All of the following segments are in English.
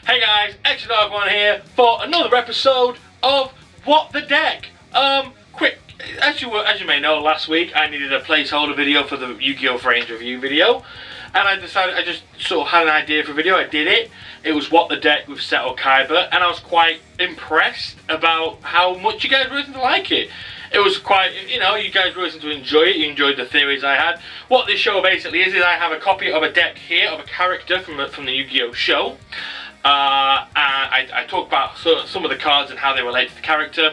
Hey guys, xthedarkone here for another episode of What the Deck. Quick, as you may know, last week I needed a placeholder video for the Yu-Gi-Oh! Frames review video, and I decided, I just sort of had an idea for a video. I did it. It was What the Deck with Seto Kaiba, and I was quite impressed about how much you guys were to like it. It was quite, you know, you guys were to enjoy it. You enjoyed the theories I had. What this show basically is I have a copy of a deck here of a character from the Yu-Gi-Oh! Show. And I talk about some of the cards and how they relate to the character.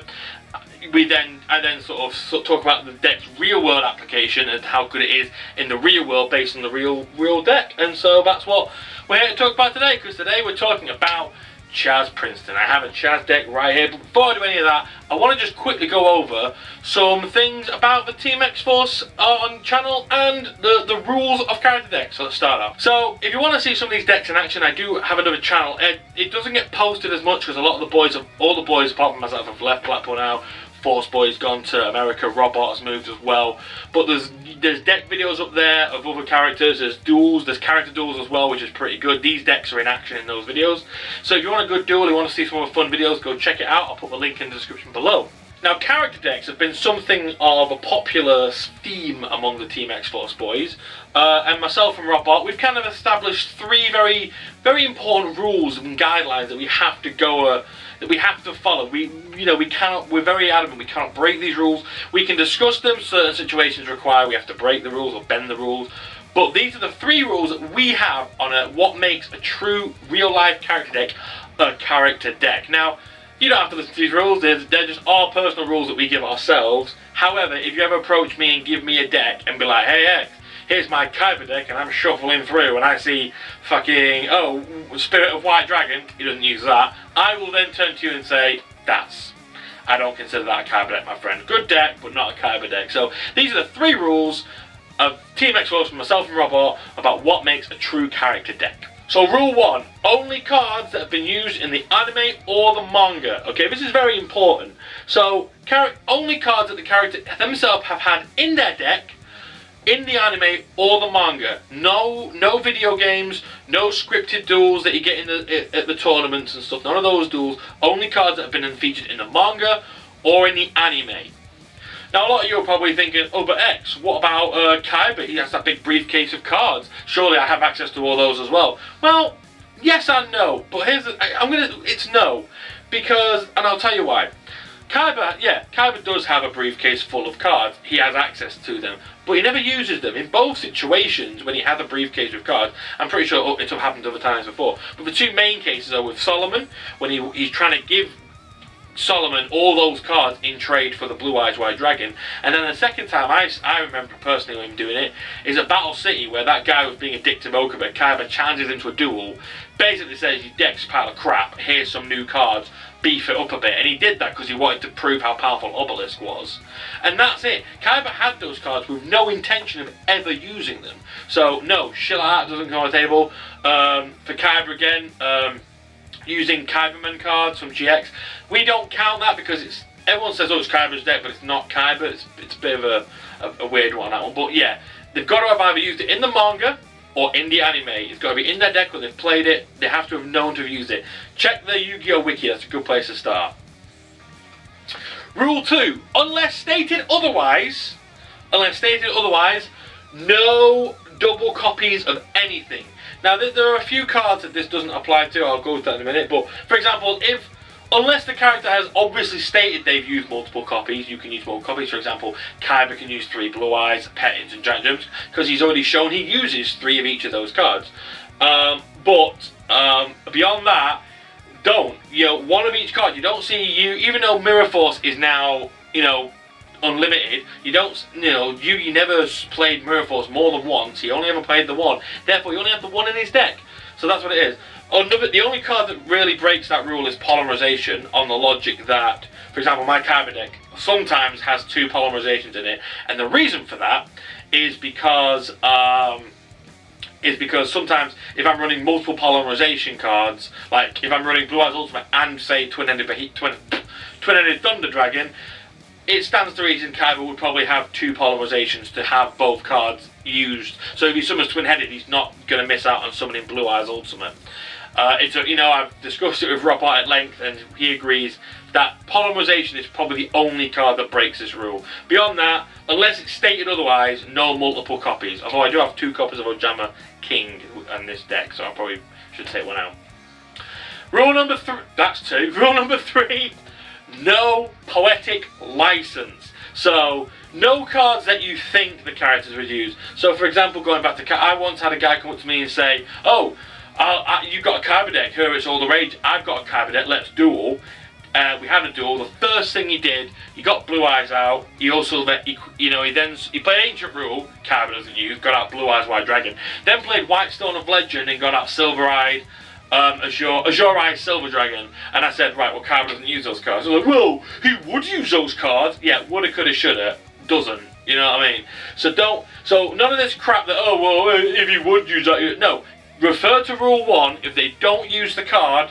I then sort of talk about the deck's real world application and how good it is in the real world based on the real deck. And so that's what we're here to talk about today, because today we're talking about Chazz Princeton. I have a Chazz deck right here, but before I do any of that, I want to just quickly go over some things about the Teamxforce on channel and the rules of character decks. So let's start off. So if you want to see some of these decks in action, I do have another channel. It doesn't get posted as much because a lot of the boys, all the boys apart from myself, have left Blackpool now. Force Boy's gone to America, Robot has moved as well. But there's deck videos up there of other characters, there's duels, there's character duels as well, which is pretty good. These decks are in action in those videos. So if you want a good duel, you want to see some more fun videos, go check it out. I'll put the link in the description below. Now, character decks have been something of a popular theme among the Teamxforce boys. And myself and Robot, we've kind of established three very, very important rules and guidelines that we have to go that we have to follow. We're very adamant we cannot break these rules. We can discuss them, certain situations require we have to break the rules or bend the rules. But these are the three rules that we have on what makes a true real-life character deck a character deck. Now, you don't have to listen to these rules, they're just our personal rules that we give ourselves. However, if you ever approach me and give me a deck and be like, hey X, here's my Kaiba deck, and I'm shuffling through and I see fucking, oh, Spirit of White Dragon, he doesn't use that, I will then turn to you and say, I don't consider that a Kaiba deck, my friend. Good deck, but not a Kaiba deck. So these are the three rules of Teamxforce from myself and Robot about what makes a true character deck. So rule 1, only cards that have been used in the anime or the manga. Okay, this is very important. So only cards that the character themselves have had in their deck in the anime or the manga. No video games, no scripted duels that you get at the tournaments and stuff. None of those duels. Only cards that have been featured in the manga or in the anime. Now, a lot of you are probably thinking, oh, but X, what about Kaiba? He has that big briefcase of cards. Surely I have access to all those as well. Well, yes and no. But it's no. Because, and I'll tell you why. Kaiba does have a briefcase full of cards. He has access to them. But he never uses them. In both situations, when he had the briefcase with cards, I'm pretty sure it's happened other times before. But the two main cases are with Solomon, when he's trying to give Solomon all those cards in trade for the Blue Eyes White Dragon. And then the second time I remember personally him doing it is at Battle City, where that guy was being a dick to Mokuba. Kaiba challenges him to a duel, basically says your deck's a pile of crap, here's some new cards, beef it up a bit. And he did that because he wanted to prove how powerful Obelisk was. And that's it. Kaiba had those cards with no intention of ever using them. So no, shit like that doesn't come on the table. For Kaiba again, using Kaibaman cards from GX, we don't count that because everyone says, oh, it's Kaiba's deck, but it's not Kaiba. It's a bit of a weird one, that one. But yeah, they've got to have either used it in the manga or in the anime. It's got to be in their deck, or they've played it. They have to have known to have used it. Check the Yu-Gi-Oh! Wiki, that's a good place to start. Rule 2, unless stated otherwise, no double copies of anything. Now, there are a few cards that this doesn't apply to. I'll go to that in a minute. But, for example, unless the character has obviously stated they've used multiple copies, you can use multiple copies. For example, Kaiba can use 3 Blue Eyes, Pettins, and Giant Jumps, because he's already shown he uses 3 of each of those cards. But beyond that, don't. One of each card. You don't see even though Mirror Force is now, unlimited, you never played Mirror Force more than once. He only ever played the one. Therefore, you only have the one in his deck. So that's what it is. The only card that really breaks that rule is Polymerization, on the logic that, for example, my Kaiba deck sometimes has 2 polymerizations in it, and the reason for that is because sometimes if I'm running multiple polymerization cards, like if I'm running Blue Eyes Ultimate and say Twin-Headed Thunder Dragon, it stands to reason Kaiba would probably have 2 polymerizations to have both cards used. So if he summons Twin-Headed, he's not going to miss out on summoning Blue Eyes Ultimate. You know, I've discussed it with Robot at length, and he agrees that polymerization is probably the only card that breaks this rule. Beyond that, unless it's stated otherwise, no multiple copies. Although I do have 2 copies of Ojama King in this deck, so I probably should take one out. Rule number 3, that's 2. Rule number 3, no poetic license. So, no cards that you think the characters would use. So, for example, going back to, I once had a guy come up to me and say, oh, you've got a Kyber deck, here it's all the rage, I've got a Kyber deck, let's duel. We had a duel. The first thing he did, he got Blue Eyes out. He also, he played Ancient Rule, Kyber doesn't use, got out Blue Eyes White Dragon. Then played White Stone of Legend and got out Silver Eyed, Azure Eyes Silver Dragon. And I said, right, well, Kyber doesn't use those cards. I was like, well, he would use those cards. Yeah, woulda, coulda, shoulda, doesn't. You know what I mean? So none of this crap that, oh, well, if he would use that, no. Refer to Rule 1. If they don't use the card,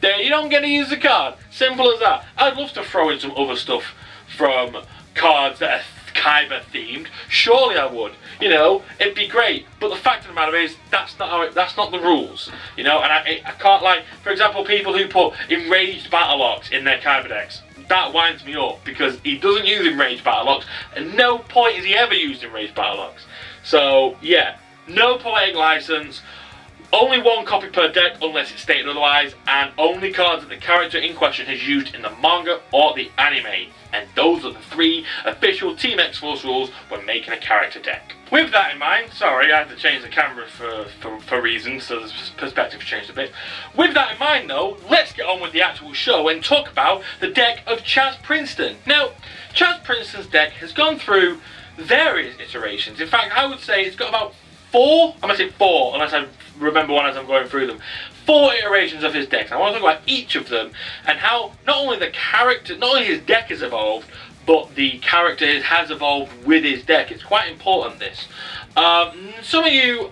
you don't get to use the card. Simple as that. I'd love to throw in some other stuff from cards that are Kyber themed. Surely I would. You know, it'd be great. But the fact of the matter is, that's not the rules. You know, and I can't, like, for example, people who put Enraged Battle Locks in their Kyber decks. That winds me up because he doesn't use Enraged Battle Locks, and no point has he ever used Enraged Battle Locks. So yeah, no poetic license. Only 1 copy per deck unless it's stated otherwise, and only cards that the character in question has used in the manga or the anime. And those are the 3 official Teamxforce rules when making a character deck. With that in mind, sorry, I had to change the camera for reasons, so the perspective changed a bit. With that in mind though, let's get on with the actual show and talk about the deck of Chaz Princeton. Now, Chaz Princeton's deck has gone through various iterations. In fact, I would say it's got about 4, I'm going to say 4, unless I remember one as I'm going through them. 4 iterations of his decks. I want to talk about each of them and how not only his deck has evolved, but the character has evolved with his deck. It's quite important, this. Some of you,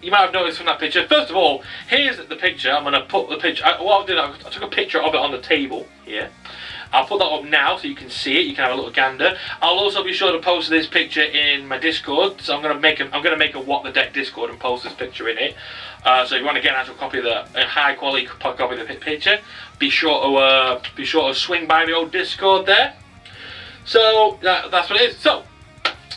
you might have noticed from that picture. First of all, here's the picture. I'm going to put the picture, what I did, I took a picture of it on the table here. I'll put that up now so you can see it. You can have a little gander. I'll also be sure to post this picture in my Discord. So I'm gonna make a What the Deck Discord and post this picture in it. So if you want to get an actual copy of a high quality copy of the picture, be sure to swing by the old Discord there. So that's what it is. So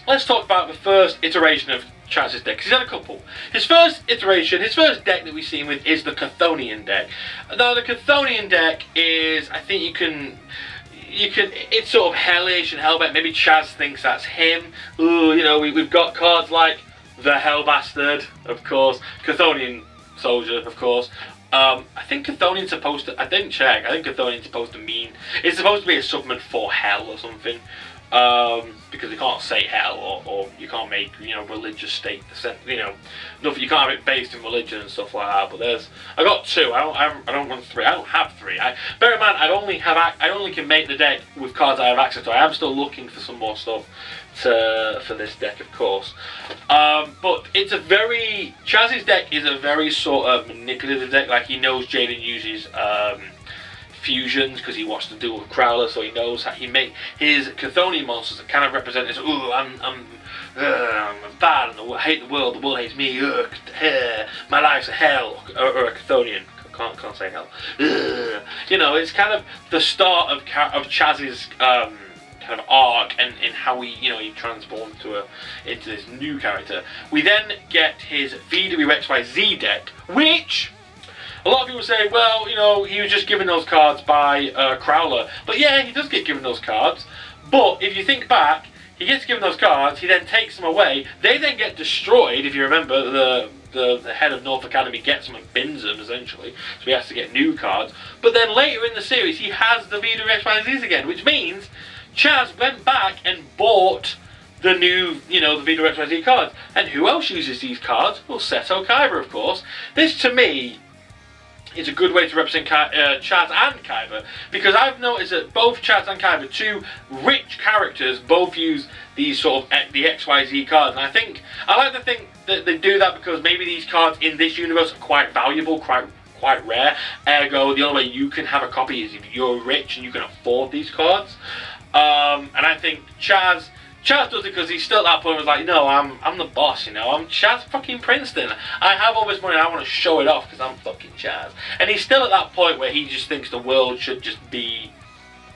let's talk about the first iteration of Chaz's deck, because he's had a couple. His first iteration, his first deck that we've seen with is the Chthonian deck. Now the Chthonian deck is, I think you can, it's sort of hellish and hellbent. Maybe Chaz thinks that's him. Ooh, you know, we've got cards like the Hell Bastard, of course, Chthonian Soldier, of course. I think Chthonian's supposed to, I didn't check, I think Chthonian's supposed to mean, it's supposed to be a supplement for hell or something. Because you can't say hell, or you can't make, you know, religious state, you know, nothing, you can't have it based in religion and stuff like that. But I got 2. I don't run 3. I don't have 3. Bear in mind, I only can make the deck with cards I have access to. I am still looking for some more stuff for this deck, of course. But it's a very, Chaz's deck is a very sort of manipulative deck. Like, he knows Jaden uses fusions because he watched the duel with Crowler, so he knows how he make his Chthonian monsters that kind of represent this. Ooh, I'm bad, and I hate the world hates me. My life's a hell, or a Chthonian. Can't say hell. You know, it's kind of the start of Chaz's kind of arc and how he transforms into this new character. We then get his VWXYZ deck, which a lot of people say, well, you know, he was just given those cards by Crowler. But yeah, he does get given those cards. But if you think back, he gets given those cards, he then takes them away. They then get destroyed, if you remember, the head of North Academy gets them and bins them, essentially. So he has to get new cards. But then later in the series, he has the VWXYZs again, which means Chaz went back and bought the new, you know, the VWXYZ cards. And who else uses these cards? Well, Seto Kaiba, of course. This, to me, is a good way to represent Chaz and Kaiba, because I've noticed that both Chaz and Kaiba, 2 rich characters, both use these sort of the XYZ cards, and I like to think that they do that because maybe these cards in this universe are quite valuable, quite rare. Ergo, the only way you can have a copy is if you're rich and you can afford these cards. And I think Chaz Chaz does it because he's still at that point where he's like, no, I'm the boss, you know, I'm Chaz fucking Princeton. I have all this money and I want to show it off because I'm fucking Chaz. And he's still at that point where he just thinks the world should just be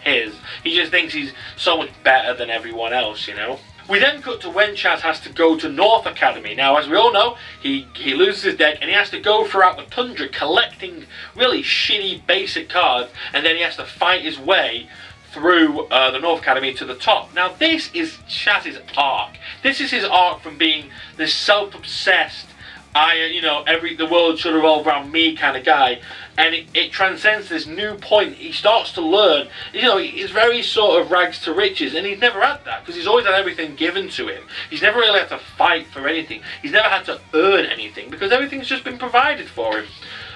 his. He just thinks he's so much better than everyone else, you know. We then cut to when Chaz has to go to North Academy. Now, as we all know, he loses his deck and he has to go throughout the tundra collecting really shitty basic cards, and then he has to fight his way through the North Academy to the top. Now, this is Chaz's arc. This is his arc from being this self-obsessed, the world should revolve around me kind of guy, and it transcends this new point. He starts to learn, he's very sort of rags to riches, and he's never had that because he's always had everything given to him. He's never really had to fight for anything. He's never had to earn anything because everything's just been provided for him.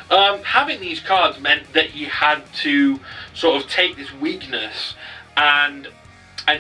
Having these cards meant that he had to sort of take this weakness and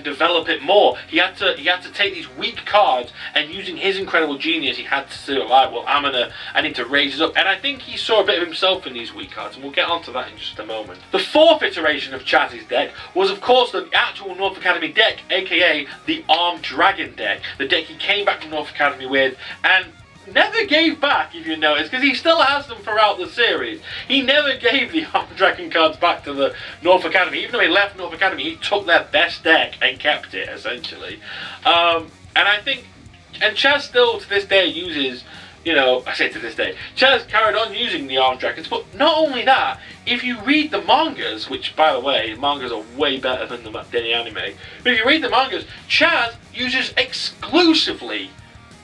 develop it more. He had to take these weak cards, and using his incredible genius, he had to say, right, well, I need to raise it up. And I think he saw a bit of himself in these weak cards, and we'll get onto that in just a moment. The fourth iteration of Chaz's deck was, of course, the actual North Academy deck, aka the Armed Dragon deck. The deck he came back from North Academy with, and never gave back, if you notice, because he still has them throughout the series. He never gave the Armed Dragon cards back to the North Academy. Even though he left North Academy, he took their best deck and kept it, essentially. And I think, and Chaz still to this day uses, I say to this day, Chaz carried on using the Armed Dragons, but not only that, if you read the mangas, which, by the way, mangas are way better than the anime, but if you read the mangas, Chaz uses exclusively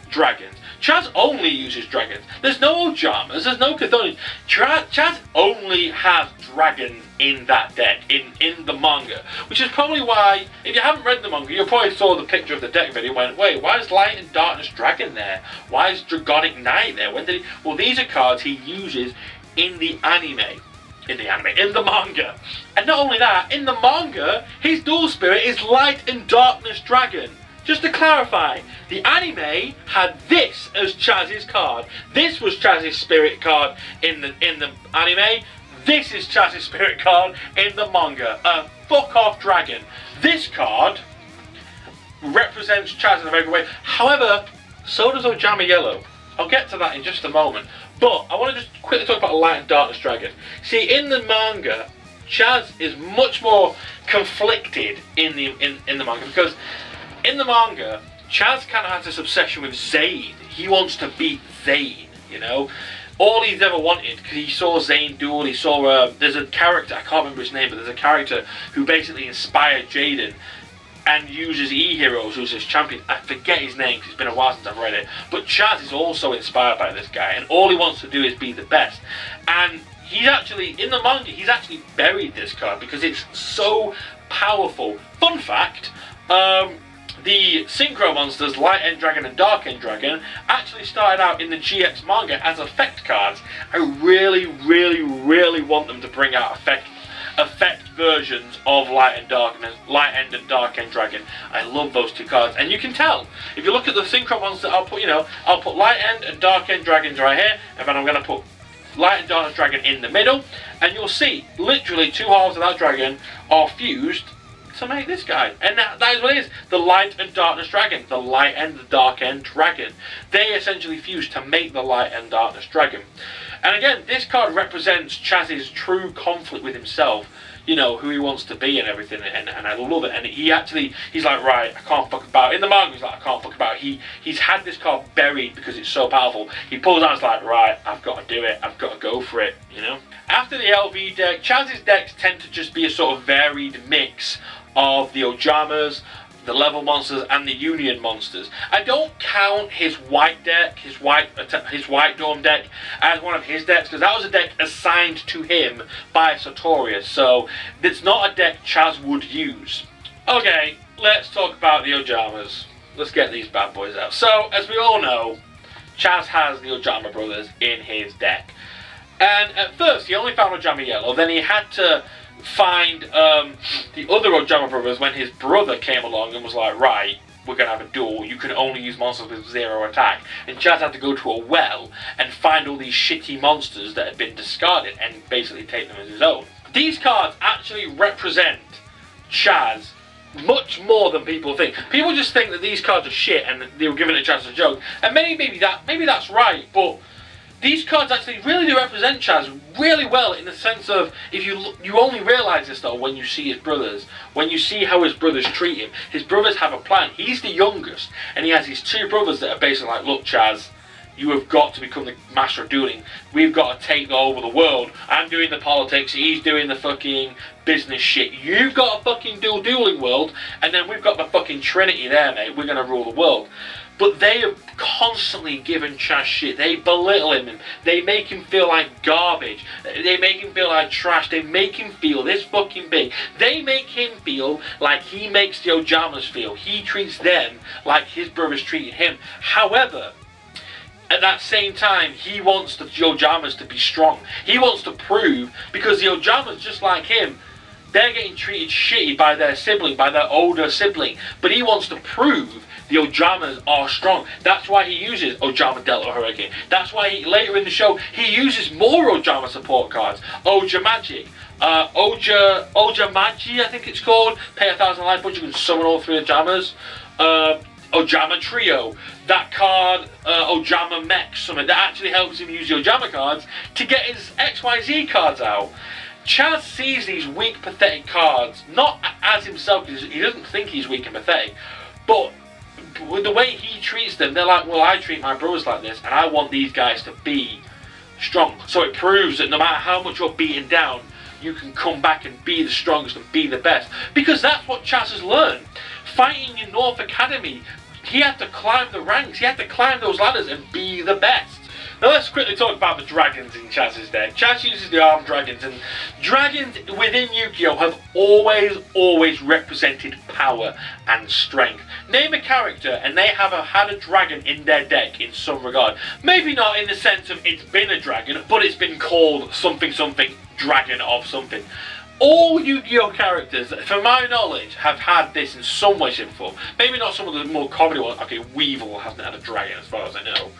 dragons. Chaz only uses dragons. There's no Ojamas, there's no Chthonians. Chaz only has dragons in that deck, in the manga. Which is probably why, if you haven't read the manga, you probably saw the picture of the deck video and went, wait, why is Light and Darkness Dragon there? Why is Dragonic Knight there? When did he... Well, these are cards he uses in the anime. In the manga. And not only that, in the manga, his dual spirit is Light and Darkness Dragon. Just to clarify, the anime had this as Chaz's card. This was Chaz's spirit card in the anime. This is Chaz's spirit card in the manga. Fuck off dragon. This card represents Chaz in a very good way. However, so does Ojama Yellow. I'll get to that in just a moment. But I want to just quickly talk about Light and Darkness Dragon. See, in the manga, Chaz is much more conflicted in the manga, because in the manga, Chaz kind of has this obsession with Zane. He wants to beat Zane, All he's ever wanted, because he saw Zane duel, he saw, there's a character, I can't remember his name, but there's a character who basically inspired Jaden and uses E-Heroes, who's his champion. I forget his name, because it's been a while since I've read it. But Chaz is also inspired by this guy, and all he wants to do is be the best. And he's actually, in the manga, he's actually buried this card, because it's so powerful. Fun fact, the Synchro monsters, Light End Dragon and Dark End Dragon, actually started out in the GX manga as effect cards. I really, really, really want them to bring out effect versions of Light End and Dark End Dragon. I love those two cards, and you can tell if you look at the Synchro monster. I'll put Light End and Dark End Dragons right here, and then I'm going to put Light and Darkness Dragon in the middle, and you'll see literally two halves of that dragon are fused to make this guy, and that is what it is. The Light and Darkness Dragon, the Light and the Dark End Dragon, they essentially fuse to make the Light and Darkness Dragon. And again, this card represents Chaz's true conflict with himself, who he wants to be and everything, and I love it. And he's like, right, I can't fuck about. In the manga, he's like, I can't fuck about. He's had this card buried because it's so powerful. He pulls out, it's like, right, I've got to do it, I've got to go for it, After the LV deck, Chaz's decks tend to just be a sort of varied mix of the Ojamas, the level monsters, and the Union monsters. I don't count his white deck, his white Dorm deck, as one of his decks, because that was a deck assigned to him by Sartorius, so it's not a deck Chaz would use. Okay, let's talk about the Ojamas. Let's get these bad boys out. So, as we all know, Chaz has the Ojama brothers in his deck. And at first, he only found Ojama Yellow, then he had to find the other Ojama brothers when his brother came along and was like, right, we're going to have a duel, you can only use monsters with 0 attack. And Chaz had to go to a well and find all these shitty monsters that had been discarded and basically take them as his own. These cards actually represent Chaz much more than people think. People just think that these cards are shit and they were given it a chance as a joke. And maybe that's right, but these cards actually really do represent Chaz really well, in the sense of, if you only realise this though when you see his brothers, when you see how his brothers treat him. His brothers have a plan. He's the youngest, and he has his two brothers that are basically like, look Chaz, you have got to become the master of dueling. We've got to take over the world. I'm doing the politics, he's doing the fucking business shit. You've got a fucking dueling world, and then we've got the fucking Trinity there, mate. We're going to rule the world. But they have constantly given Chaz shit. They belittle him. They make him feel like garbage. They make him feel like trash. They make him feel this fucking big. They make him feel like he makes the Ojamas feel. He treats them like his brothers treated him. However, at that same time, he wants the Ojamas to be strong. He wants to prove, because the Ojamas, just like him, they're getting treated shitty by their sibling, by their older sibling. But he wants to prove the Ojamas are strong. That's why he uses Ojama Delta Hurricane. That's why later in the show, he uses more Ojama support cards. Oja Magic. Ojamaji, I think it's called. Pay 1,000 life points, you can summon all 3 Ojamas. Ojama Trio. That card, Ojama Mech, something that actually helps him use the Ojama cards to get his XYZ cards out. Chaz sees these weak, pathetic cards, not as himself, because he doesn't think he's weak and pathetic, but with the way he treats them, they're like, well, I treat my brothers like this, and I want these guys to be strong. So it proves that no matter how much you're beaten down, you can come back and be the strongest and be the best. Because that's what Chaz has learned. Fighting in North Academy, he had to climb the ranks, he had to climb those ladders and be the best. Now let's quickly talk about the dragons in Chaz's deck. Chaz uses the armed dragons, and dragons within Yu-Gi-Oh! Have always represented power and strength. Name a character and they have had a dragon in their deck in some regard. Maybe not in the sense of it's been a dragon, but it's been called something dragon of something. All Yu-Gi-Oh! Characters, from my knowledge, have had this in some way, shape, or form. Maybe not some of the more comedy ones. Okay, Weevil hasn't had a dragon as far as I know.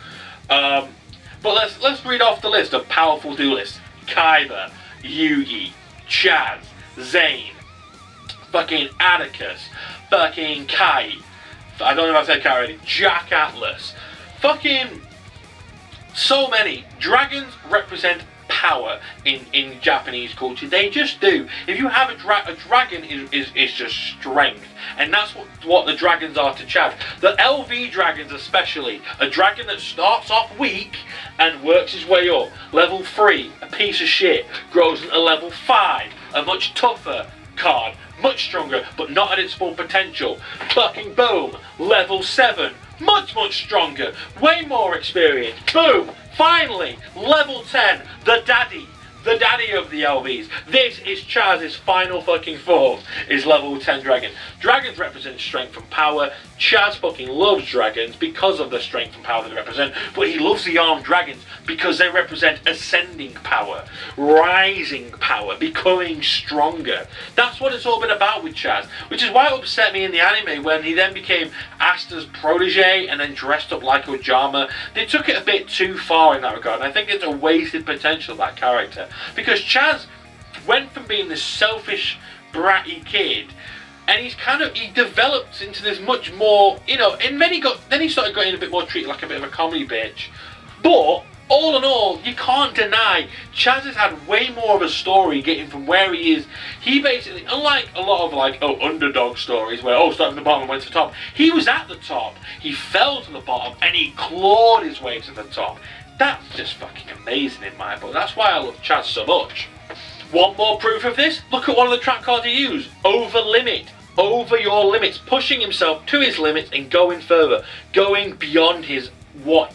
But let's read off the list of powerful duelists. Kaiba, Yugi, Chaz, Zane, fucking Atticus, fucking Kai. I don't know if I said Kai already. Jack Atlas. Fucking so many. Dragons represent power in Japanese culture. They just do. If you have a dragon is just strength, and that's what the dragons are to Chaz. The LV dragons especially, a dragon that starts off weak and works his way up. Level 3, a piece of shit, grows into level 5, a much tougher card, much stronger, but not at its full potential. Fucking boom, level 7, much stronger, way more experience. Boom, finally, level 10, the daddy of the LVs. This is Chaz's final fucking form, is level 10 dragon. Dragons represent strength and power. Chaz fucking loves dragons because of the strength and power that they represent, but he loves the armed dragons because they represent ascending power, rising power, becoming stronger. That's what it's all been about with Chaz, which is why it upset me in the anime when he then became Asta's protege and then dressed up like Ojama. They took it a bit too far in that regard, and I think it's a wasted potential of that character, because Chaz went from being this selfish, bratty kid, and he developed into this much more, you know, and then he started getting a bit more treated like a bit of a comedy bitch. But all in all, you can't deny Chaz has had way more of a story getting from where he is. He basically, unlike a lot of underdog stories where starting from the bottom and went to the top, he was at the top, he fell to the bottom, and he clawed his way to the top. That's just fucking amazing in my book. That's why I love Chaz so much. Want more proof of this? Look at one of the trap cards he used. Over limit. Over your limits. Pushing himself to his limits and going further. Going beyond what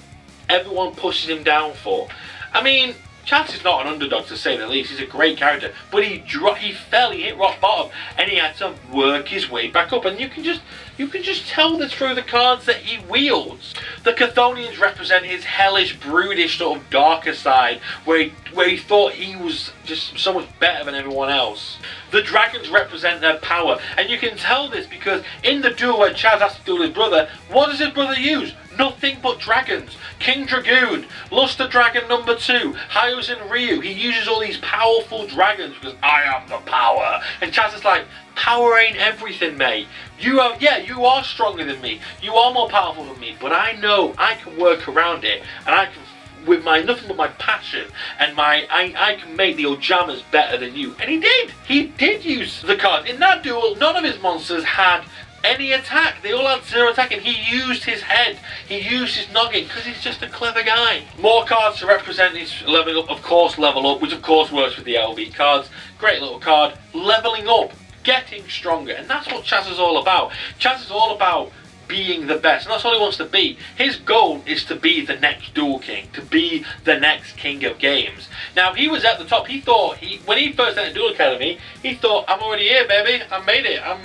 everyone pushes him down for. I mean, Chaz is not an underdog to say the least. He's a great character. But he fell, he hit rock bottom, and he had to work his way back up. And you can just tell this through the cards that he wields. The Chthonians represent his hellish, brutish, sort of darker side, where he thought he was just so much better than everyone else. The dragons represent their power, and you can tell this because in the duel where Chaz has to duel his brother, what does his brother use? Nothing but dragons. King Dragoon, Luster Dragon number 2, Hyozin Ryu. He uses all these powerful dragons because I am the power. And Chaz is like, power ain't everything, mate. You are stronger than me. You are more powerful than me. But I know I can work around it, and I can, with my nothing but my passion and I can make the Ojamas better than you. And he did. He did use the cards. In that duel, none of his monsters had any attack. They all had 0 attack, and he used his head. He used his noggin because he's just a clever guy. More cards to represent his leveling up. Of course, level up, which of course works with the LV cards. Great little card. Leveling up, getting stronger, and that's what Chaz is all about. Chaz is all about being the best, and that's all he wants to be. His goal is to be the next Duel King, to be the next king of games. Now, he was at the top. He thought, when he first entered Duel Academy, he thought, I'm already here, baby. I made it. I'm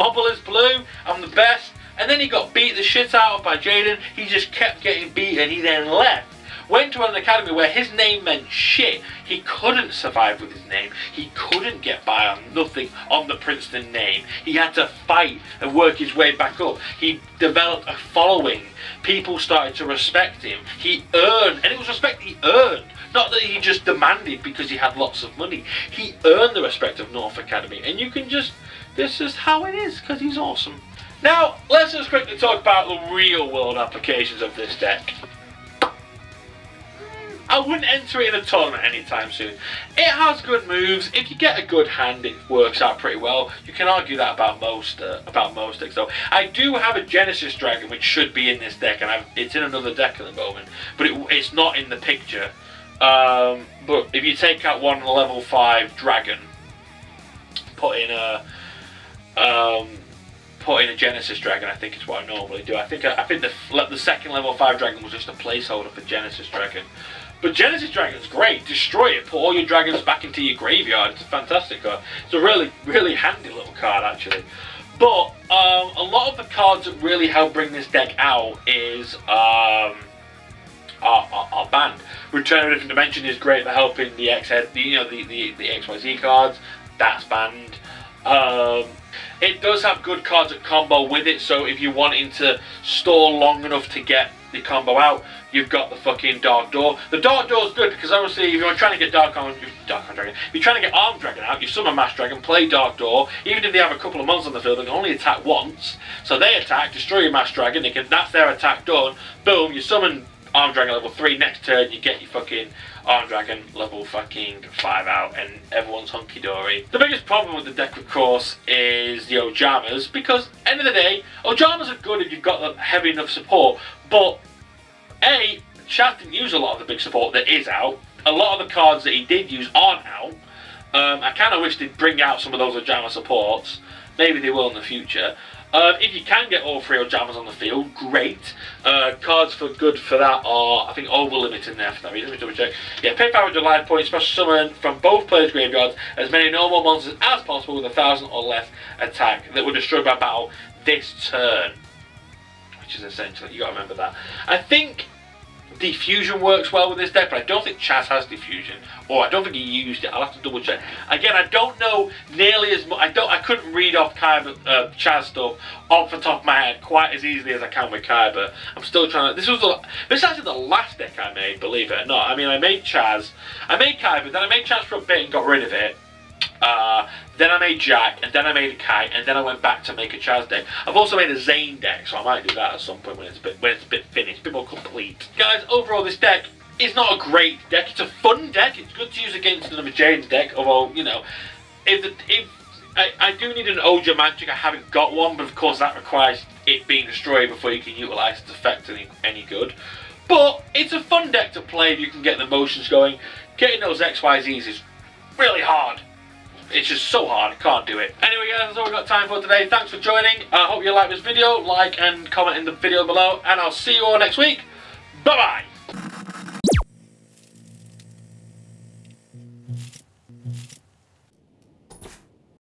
Obelisk Blue. I'm the best. And then he got beat the shit out of by Jaden. He just kept getting beaten. He then left. Went to an academy where his name meant shit. He couldn't survive with his name. He couldn't get by on nothing on the Princeton name. He had to fight and work his way back up. He developed a following. People started to respect him. He earned, and it was respect he earned. Not that he just demanded because he had lots of money. He earned the respect of North Academy. And you can just, this is how it is, because he's awesome. Now, let's just quickly talk about the real world applications of this deck. I wouldn't enter it in a tournament anytime soon. It has good moves. If you get a good hand, it works out pretty well. You can argue that about most decks, though. I do have a Genesis Dragon, which should be in this deck, and it's in another deck at the moment, but it's not in the picture. But if you take out one level 5 Dragon, put in a Genesis Dragon, I think is what I normally do. I think the second level 5 Dragon was just a placeholder for Genesis Dragon. But Genesis Dragon's great. Destroy it. Put all your dragons back into your graveyard. It's a fantastic card. It's a really, really handy little card, actually. But a lot of the cards that really help bring this deck out is are banned. Return of a Different Dimension is great for helping the the XYZ cards. That's banned. It does have good cards that combo with it, so if you're wanting to stall long enough to get the combo out, you've got the fucking Dark Door. The Dark Door is good because obviously if you're trying to get Darkon Dragon, if you're trying to get Armed Dragon out, you summon Mass Dragon, play Dark Door. Even if they have a couple of monsters on the field, they can only attack once. So they attack, destroy your Mass Dragon, that's their attack done. Boom, you summon Armed Dragon level 3, next turn you get your fucking Armed Dragon level fucking 5 out, and everyone's hunky-dory. The biggest problem with the deck, of course, is the Ojamas, because end of the day, Ojamas are good if you've got the heavy enough support, but A, Chaz didn't use a lot of the big support that is out. A lot of the cards that he did use aren't out. I kind of wish they'd bring out some of those Ojama supports. Maybe they will in the future. If you can get all 3 Ojamas on the field, great. Cards for good for that are, I think, over limit in there for that reason. Let me double check. Yeah, pay 500 life points, special summon from both players' graveyards as many normal monsters as possible with 1,000 or less attack that will destroy by battle this turn. Which is essentially, you gotta remember that. I think Diffusion works well with this deck, but I don't think Chaz has Diffusion, or I don't think he used it. I'll have to double check. Again, I don't know nearly as much. I couldn't read off Chaz stuff off the top of my head quite as easily as I can with Kaiba. I'm still trying to. This is actually the last deck I made, believe it or not. I mean, I made Chaz, I made Kaiba, then I made Chaz for a bit and got rid of it. Then I made Jack, and then I made a Kite, and then I went back to make a Chaz deck. I've also made a Zane deck, so I might do that at some point when it's a bit finished, a bit more complete. Guys, overall this deck is not a great deck. It's a fun deck. It's good to use against another Jaden deck, although, you know, I do need an Oja Magic. I haven't got one, but of course that requires it being destroyed before you can utilise its effect any good. But it's a fun deck to play if you can get the motions going. Getting those XYZs is really hard. It's just so hard, I can't do it. Anyway guys, that's all we've got time for today. Thanks for joining. I hope you like this video. Like and comment in the video below. And I'll see you all next week. Bye bye.